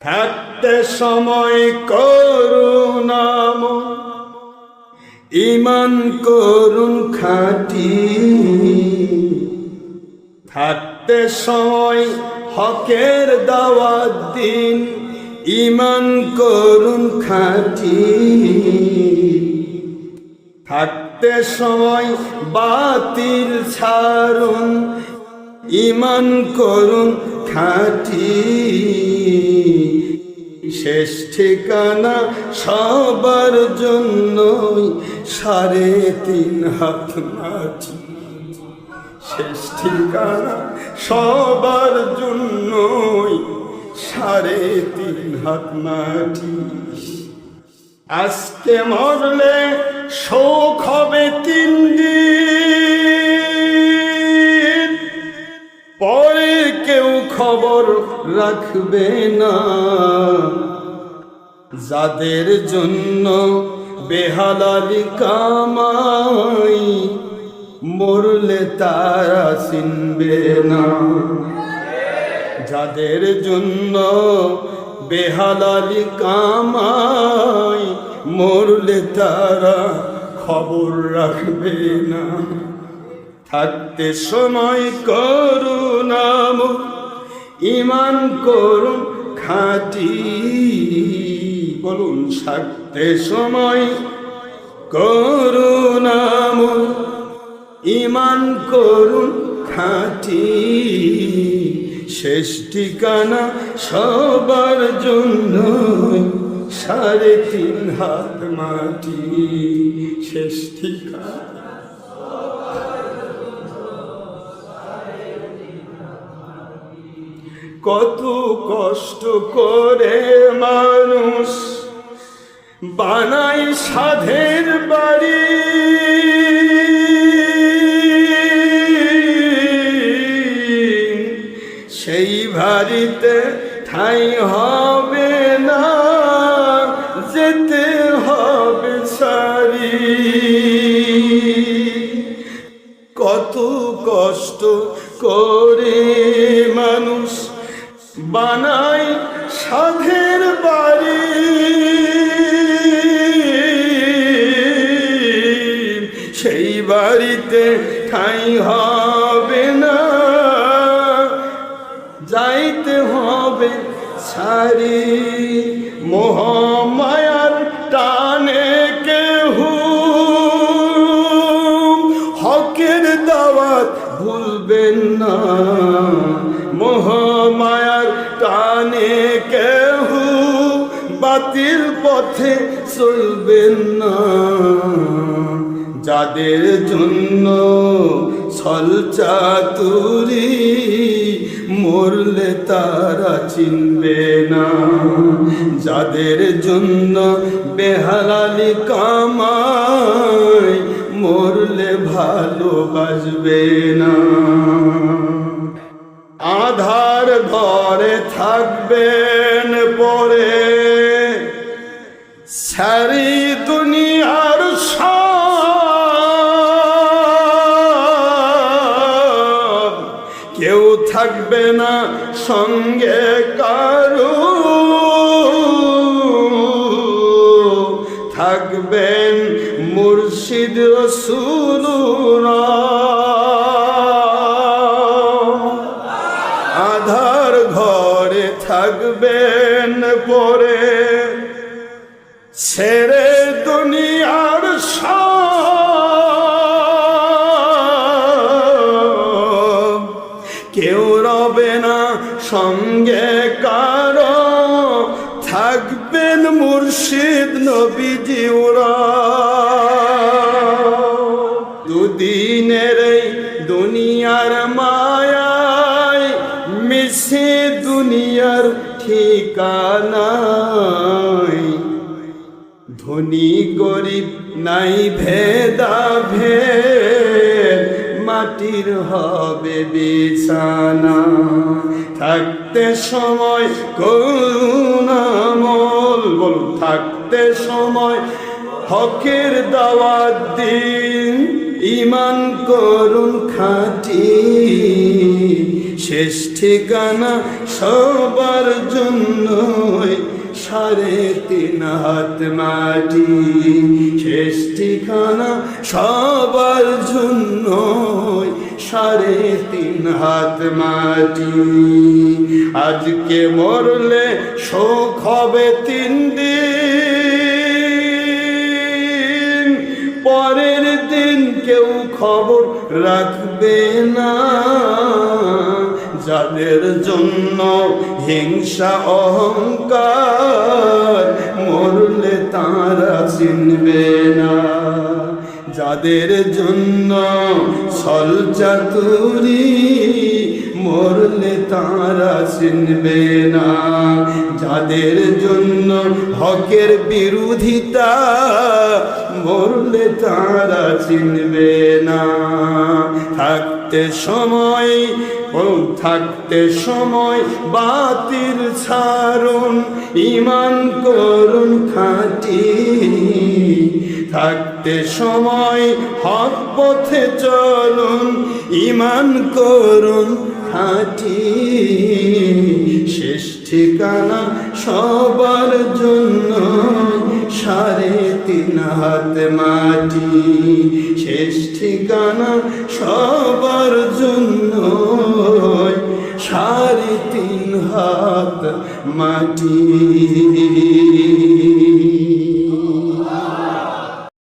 থাকতে সময় করুন আমল, ঈমান করুন খাঁটি। থাকতে সময় হকের দাওয়াত দিন, ঈমান করুন খাঁটি। থাকতে সময় বাতিল ছাড়ুন, ঈমান করুন খাঁটি। শেষ ঠিকানা সবার জন্যই 3.5 হাত মাটি। শেষ ঠিকানা সবার জন্যই 3.5 হাত মাটি। আজকে মরলে শোক হবে 3 দিন, পরে কেউ খবর রাখবে না। যাদের জন্য বেহালালি কামাই, মরলে তারা চিনবে না। যাদের জন্য বেহালালি কামাই, মরলে তারা খবর রাখবে না। থাকতে সময় করুন আমল, ঈমান করুন খাঁটি। বলুন, থাকতে সময় করুন আমল, ঈমান করুন খাঁটি। শেষ ঠিকানা সবার জন্য 3.5 হাত মাটি। শেষ ঠিকানা কত কষ্ট করে মানুষ বানায় সাধের বাড়ি। সেই বাড়িতে ঠাঁই হবে না, যেতে হবে সারি। কত কষ্ট করে মানুষ বানায় সাধের বাড়ি। সেই বাড়িতে ঠাঁই হবে না, যাইতে হবে সারি। মোহমায়ার টানে কেহু হকের দাওয়াত ভুলবেন না। মোহমায়ার টানে কেহু বাতিল পথে চলবেন না। যাদের জন্য ছল চাতুরি, মরলে তারা চিনবে না। যাদের জন্য বেহালালি কামাই, মরলে ভালোবাসবে না। আধার ঘরে থাকবেন পরে, সারি দুনিয়ার সব। কেউ থাকবে না সঙ্গে কারো, থাকবেন মুর্শিদ রাসূলুল্লাহ। আধার ঘরে থাকবেন পরে, ছেড়ে দুনিয়ার সব। কেউ রবে না সঙ্গে কারো, থাকবেন মুর্শিদ নবীজি ওরা। দুদিনের এই দুনিয়ার মায়ায় মিশে দুনিয়ার ঠিকানায়। ধনী গরিব নাই ভেদাভেদ, মাটির হবে বিছানা। থাকতে সময় করুন আমল, বলুন, থাকতে সময় হকের দাওয়াত দিন, ঈমান করুন খাঁটি। শেষ ঠিকানা সবার জন্য 3.5 মাটি। শেষ ঠিকানা সবার জন্য 3.5 মাটি। আজকে মরলে শোক হবে 3 দিন, পরের দিন কেউ খবর রাখবে না। যাদের জন্য হিংসা অহংকার, মরলে তারা চিনবে না। যাদের জন্য ছল চাতুরি, মরলে তারা চিনবে না। যাদের জন্য হকের বিরোধিতা, মরলে তারা চিনবে না। থাকতে সময় বাতিল ছাড়ুন, ঈমান করুন খাঁটি। থাকতে সময় হক পথে চলুন, ঈমান করুন খাঁটি। শেষ ঠিকানা সবার জন্য 3.5 মাটি। শেষ ঠিকানা সবার জন্য 3.5 মাটি।